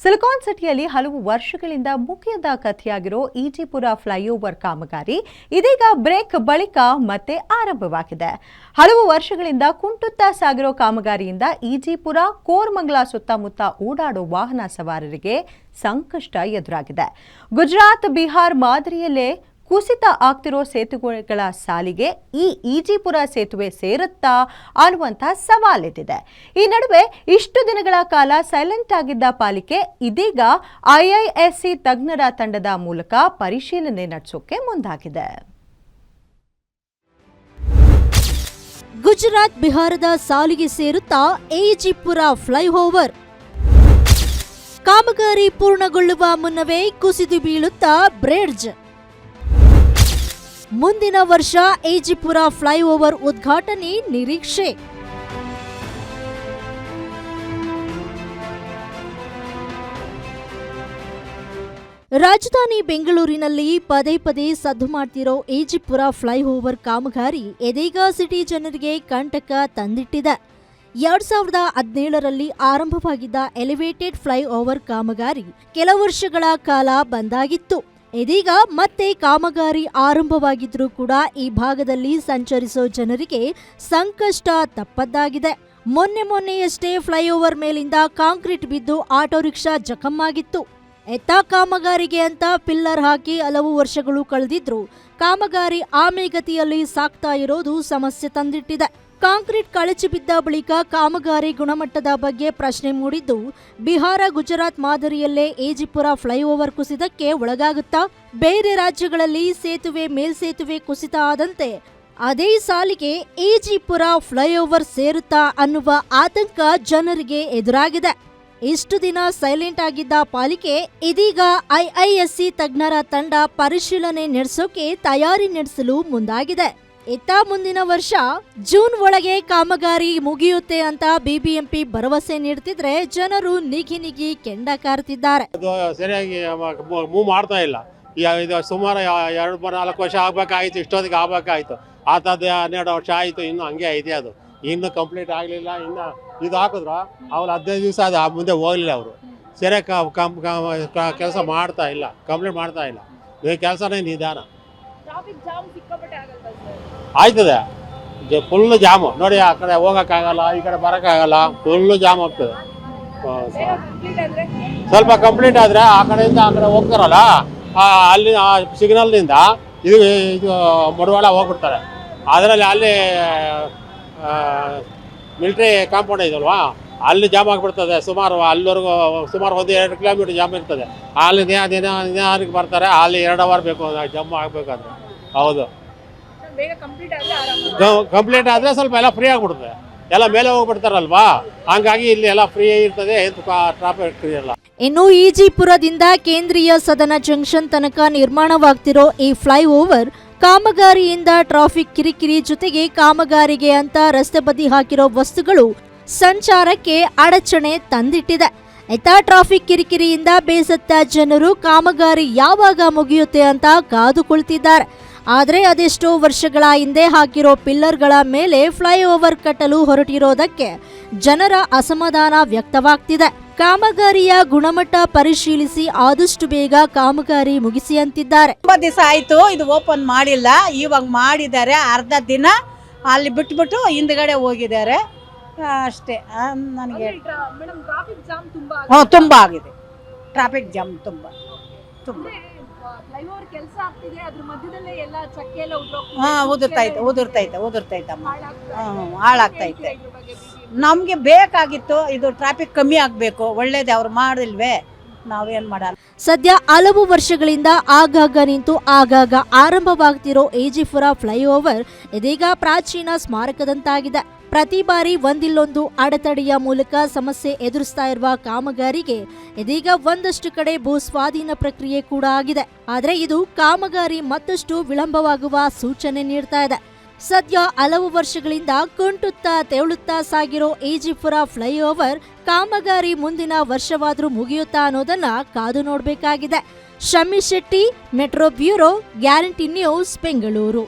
Silicon ಸಿಟಿಯಲ್ಲಿ ಹಲವು ವರ್ಷಗಳಿಂದ ಮುಗಿಯದ ಕಥೆಯಾಗಿರೋ ಈಜಿಪುರ ಫ್ಲೈಓವರ್ ಕಾಮಗಾರಿ ಇದೀಗ ಬ್ರೇಕ್ ಬಳಿಕ ಮತ್ತೆ ಆರಂಭವಾಗಿದೆ. ಹಲವು ವರ್ಷಗಳಿಂದ ಕುಂಟುತ್ತಾ ಸಾಗಿರೋ ಕಾಮಗಾರಿಯಿಂದ ಈಜಿಪುರ ಕೋರಮಂಗಲ ಸುತ್ತಮುತ್ತ ಓಡಾಡೋ ವಾಹನ ಸವಾರರಿಗೆ ಸಂಕಷ್ಟ ಎದುರಾಗಿದೆ. ಗುಜರಾತ್, ಬಿಹಾರ್ ಮಾದರಿಯಲ್ಲೇ ಕುಸಿತ ಆಗ್ತಿರೋ ಸೇತುವೆಗಳ ಸಾಲಿಗೆ ಈ ಈಜಿಪುರ ಸೇತುವೆ ಸೇರುತ್ತಾ ಅನ್ನುವಂಥ ಸವಾಲೆದಿದೆ. ಈ ನಡುವೆ ಇಷ್ಟು ದಿನಗಳ ಕಾಲ ಸೈಲೆಂಟ್ ಆಗಿದ್ದ ಪಾಲಿಕೆ ಇದೀಗ IISc ತಜ್ಞರ ತಂಡದ ಮೂಲಕ ಪರಿಶೀಲನೆ ನಡೆಸೋಕೆ ಮುಂದಾಗಿದೆ. ಗುಜರಾತ್, ಬಿಹಾರದ ಸಾಲಿಗೆ ಸೇರುತ್ತಾ ಈಜಿಪುರ ಫ್ಲೈಓವರ್ ಕಾಮಗಾರಿ ಪೂರ್ಣಗೊಳ್ಳುವ ಮುನ್ನವೇ ಕುಸಿದು ಬೀಳುತ್ತಾ ಬ್ರಿಡ್ಜ್. ಮುಂದಿನ ವರ್ಷ ಈಜಿಪುರ ಫ್ಲೈಓವರ್ ಉದ್ಘಾಟನೆ ನಿರೀಕ್ಷೆ. ರಾಜಧಾನಿ ಬೆಂಗಳೂರಿನಲ್ಲಿ ಪದೇ ಪದೇ ಸದ್ದು ಮಾಡ್ತಿರೋ ಈಜಿಪುರ ಫ್ಲೈಓವರ್ ಕಾಮಗಾರಿ ಇದೀಗ ಸಿಟಿ ಜನರಿಗೆ ಕಂಟಕ ತಂದಿಟ್ಟಿದೆ. 2017ರಲ್ಲಿ ಆರಂಭವಾಗಿದ್ದ ಎಲಿವೇಟೆಡ್ ಫ್ಲೈಓವರ್ ಕಾಮಗಾರಿ ಕೆಲ ವರ್ಷಗಳ ಕಾಲ ಬಂದಾಗಿತ್ತು. ಇದೀಗ ಮತ್ತೆ ಕಾಮಗಾರಿ ಆರಂಭವಾಗಿದ್ರೂ ಕೂಡ ಈ ಭಾಗದಲ್ಲಿ ಸಂಚರಿಸೋ ಜನರಿಗೆ ಸಂಕಷ್ಟ ತಪ್ಪದ್ದಾಗಿದೆ. ಮೊನ್ನೆಯಷ್ಟೇ ಫ್ಲೈಓವರ್ ಮೇಲಿಂದ ಕಾಂಕ್ರೀಟ್ ಬಿದ್ದು ಆಟೋ ರಿಕ್ಷಾ ಜಖಮ್ಮಾಗಿತ್ತು. ಎತ್ತ ಕಾಮಗಾರಿಗೆ ಅಂತ ಪಿಲ್ಲರ್ ಹಾಕಿ ಹಲವು ವರ್ಷಗಳು ಕಳೆದಿದ್ರು ಕಾಮಗಾರಿ ಆಮೆಗತಿಯಲ್ಲಿ ಸಾಗ್ತಾ ಇರೋದು ಸಮಸ್ಯೆ ತಂದಿಟ್ಟಿದೆ. ಕಾಂಕ್ರೀಟ್ ಕಳಚಿ ಬಿದ್ದ ಬಳಿಕ ಕಾಮಗಾರಿ ಗುಣಮಟ್ಟದ ಬಗ್ಗೆ ಪ್ರಶ್ನೆ ಮೂಡಿದ್ದು, ಬಿಹಾರ, ಗುಜರಾತ್ ಮಾದರಿಯಲ್ಲೇ ಈಜಿಪುರ ಫ್ಲೈಓವರ್ ಕುಸಿತಕ್ಕೆ ಒಳಗಾಗುತ್ತಾ? ಬೇರೆ ರಾಜ್ಯಗಳಲ್ಲಿ ಸೇತುವೆ ಮೇಲ್ಸೇತುವೆ ಕುಸಿತ ಆದಂತೆ ಅದೇ ಸಾಲಿಗೆ ಈಜಿಪುರ ಫ್ಲೈಓವರ್ ಸೇರುತ್ತಾ ಅನ್ನುವ ಆತಂಕ ಜನರಿಗೆ ಎದುರಾಗಿದೆ. ಇಷ್ಟು ದಿನ ಸೈಲೆಂಟ್ ಆಗಿದ್ದ ಪಾಲಿಕೆ ಇದೀಗ IISc ತಜ್ಞರ ತಂಡ ಪರಿಶೀಲನೆ ನಡೆಸೋಕೆ ತಯಾರಿ ನಡೆಸಲು ಮುಂದಾಗಿದೆ. ಇತ್ತ ಮುಂದಿನ ವರ್ಷ ಜೂನ್ ಒಳಗೆ ಕಾಮಗಾರಿ ಮುಗಿಯುತ್ತೆ ಅಂತ BBMP ಭರವಸೆ ನೀಡುತ್ತಿದ್ರೆ ಜನರು ನಿಗಿ ಕೆಂಡ ಕಾರ್ತಿದ್ದಾರೆ. ಸರಿಯಾಗಿ ಮೂವ್ ಮಾಡ್ತಾ ಇಲ್ಲ. ಇದು ಸುಮಾರು 2-4 ವರ್ಷ ಆಗ್ಬೇಕಾಯ್ತು, ಇಷ್ಟೊತ್ತಿಗೆ ಆಗ್ಬೇಕಾಯ್ತು. ಆತದ್ದು 12 ವರ್ಷ ಆಯಿತು, ಇನ್ನು ಹಂಗೆ ಐತೆ. ಅದು ಇನ್ನೂ ಕಂಪ್ಲೀಟ್ ಆಗಲಿಲ್ಲ. ಇನ್ನು ಇದು ಹಾಕಿದ್ರು ಅವ್ರು 15 ದಿವಸ ಅದು ಮುಂದೆ ಹೋಗಲಿಲ್ಲ. ಅವರು ಸರಿಯಾಗಿ ಕೆಲಸ ಮಾಡ್ತಾ ಇಲ್ಲ, ಕಂಪ್ಲೀಟ್ ಮಾಡ್ತಾ ಇಲ್ಲ. ಈ ಕೆಲಸನೇ ನಿಧಾನ ಆಯ್ತದೆ. ಫುಲ್ ಜಾಮು ನೋಡಿ, ಆ ಕಡೆ ಹೋಗೋಕ್ಕಾಗಲ್ಲ, ಈ ಕಡೆ ಬರೋಕ್ಕಾಗಲ್ಲ, ಫುಲ್ಲು ಜಾಮ್ ಆಗ್ತದೆ. ಸ್ವಲ್ಪ ಕಂಪ್ಲೀಟ್ ಆದರೆ ಆ ಕಡೆಯಿಂದ ಆ ಕಡೆ ಹೋಗ್ತಾರಲ್ಲ, ಅಲ್ಲಿ ಸಿಗ್ನಲ್ನಿಂದ ಇದು ಮಡವಾಳ ಹೋಗ್ಬಿಡ್ತಾರೆ. ಅದರಲ್ಲಿ ಅಲ್ಲಿ ಮಿಲಿಟ್ರಿ ಕಾಂಪೌಂಡ್ ಇದಲ್ವಾ, ಅಲ್ಲಿ ಜಾಮ್ ಆಗಿಬಿಡ್ತದೆ. ಸುಮಾರು ಅಲ್ಲಿವರೆಗೂ ಸುಮಾರು 1-2 ಕಿಲೋಮೀಟರ್ ಜಾಮ್ ಇರ್ತದೆ. ಅಲ್ಲಿ ದಿನಕ್ಕೆ ಬರ್ತಾರೆ, ಅಲ್ಲಿ 2 ಅವರ್ ಬೇಕು ಜಮ್ಮು ಆಗಬೇಕಾದ್ರೆ. ಹೌದು, ಕಂಪ್ಲೀಟ್ ಆದರೆ ಸ್ವಲ್ಪ ಎಲ್ಲ ಫ್ರೀ ಆಗಿಬಿಡುತ್ತೆ. ಎಲ್ಲ ಮೇಲೆ ಹೋಗ್ಬಿಡ್ತಾರಲ್ವಾ, ಹಂಗಾಗಿ ಇಲ್ಲಿ ಎಲ್ಲ ಫ್ರೀ ಇರ್ತದೆ, ಟ್ರಾಫಿಕ್ ಇರಲ್ಲ. ಇನ್ನು ಈಜಿಪುರದಿಂದ ಕೇಂದ್ರೀಯ ಸದನ ಜಂಕ್ಷನ್ ತನಕ ನಿರ್ಮಾಣವಾಗ್ತಿರೋ ಈ ಫ್ಲೈಓವರ್ ಕಾಮಗಾರಿಯಿಂದ ಟ್ರಾಫಿಕ್ ಕಿರಿಕಿರಿ ಜೊತೆಗೆ ಕಾಮಗಾರಿಗೆ ಅಂತ ರಸ್ತೆ ಬದಿ ಹಾಕಿರೋ ವಸ್ತುಗಳು ಸಂಚಾರಕ್ಕೆ ಅಡಚಣೆ ತಂದಿಟ್ಟಿದೆ. ಇತ್ತ ಟ್ರಾಫಿಕ್ ಕಿರಿಕಿರಿಯಿಂದ ಬೇಸತ್ತ ಜನರು ಕಾಮಗಾರಿ ಯಾವಾಗ ಮುಗಿಯುತ್ತೆ ಅಂತ ಕಾದು ಕುಳಿತಿದ್ದಾರೆ. ಆದರೆ ಅದೆಷ್ಟೋ ವರ್ಷಗಳ ಹಿಂದೆ ಹಾಕಿರೋ ಪಿಲ್ಲರ್ಗಳ ಮೇಲೆ ಫ್ಲೈಓವರ್ ಕಟ್ಟಲು ಹೊರಟಿರೋದಕ್ಕೆ ಜನರ ಅಸಮಾಧಾನ ವ್ಯಕ್ತವಾಗ್ತಿದೆ. ಕಾಮಗಾರಿಯ ಗುಣಮಟ್ಟ ಪರಿಶೀಲಿಸಿ ಆದಷ್ಟು ಬೇಗ ಕಾಮಗಾರಿ ಮುಗಿಸಿ ಅಂತಿದ್ದಾರೆ. ತುಂಬಾ ದಿವಸ ಆಯ್ತು ಇದು ಓಪನ್ ಮಾಡಿಲ್ಲ, ಇವಾಗ ಮಾಡಿದ್ದಾರೆ. ಅರ್ಧ ದಿನ ಅಲ್ಲಿ ಬಿಟ್ಬಿಟ್ಟು ಹಿಂದ್ಗಡೆ ಹೋಗಿದ್ದಾರೆ ಅಷ್ಟೇ. ನನಗೆ ತುಂಬಾ ಆಗಿದೆ, ಟ್ರಾಫಿಕ್ ಜಾಮ್ ತುಂಬಾ. ಉದುರ್ತೈತಮ್ಮ, ಹಾಳಾಗ್ತೈತೆ. ನಮ್ಗೆ ಬೇಕಾಗಿತ್ತು ಇದು ಟ್ರಾಫಿಕ್ ಕಮ್ಮಿ ಆಗ್ಬೇಕು, ಒಳ್ಳೇದೇ. ಅವ್ರು ಮಾಡಿಲ್ವೇ, ನಾವೇನ್ ಮಾಡಲ್ಲ. ಸದ್ಯ ಹಲವು ವರ್ಷಗಳಿಂದ ಆಗಾಗ ನಿಂತು ಆಗಾಗ ಆರಂಭವಾಗ್ತಿರೋ ಈಜಿಪುರ ಫ್ಲೈಓವರ್ ಇದೀಗ ಪ್ರಾಚೀನ ಸ್ಮಾರಕದಂತಾಗಿದೆ. ಪ್ರತಿ ಬಾರಿ ಒಂದಿಲ್ಲೊಂದು ಅಡೆತಡೆಯ ಮೂಲಕ ಸಮಸ್ಯೆ ಎದುರಿಸ್ತಾ ಇರುವ ಕಾಮಗಾರಿಗೆ ಇದೀಗ ಒಂದಷ್ಟು ಕಡೆ ಭೂ ಸ್ವಾಧೀನ ಪ್ರಕ್ರಿಯೆ ಕೂಡ ಆಗಿದೆ. ಆದರೆ ಇದು ಕಾಮಗಾರಿ ಮತ್ತಷ್ಟು ವಿಳಂಬವಾಗುವ ಸೂಚನೆ ನೀಡ್ತಾ ಇದೆ. ಸದ್ಯ ಹಲವು ವರ್ಷಗಳಿಂದ ಕುಂಟುತ್ತಾ ತೆವಳುತ್ತಾ ಸಾಗಿರೋ ಈಜಿಪುರ ಫ್ಲೈಓವರ್ ಕಾಮಗಾರಿ ಮುಂದಿನ ವರ್ಷವಾದ್ರೂ ಮುಗಿಯುತ್ತಾ ಅನ್ನೋದನ್ನ ಕಾದು ನೋಡಬೇಕಾಗಿದೆ. Shami Shetty, metro bureau, guarantee news, Bengaluru.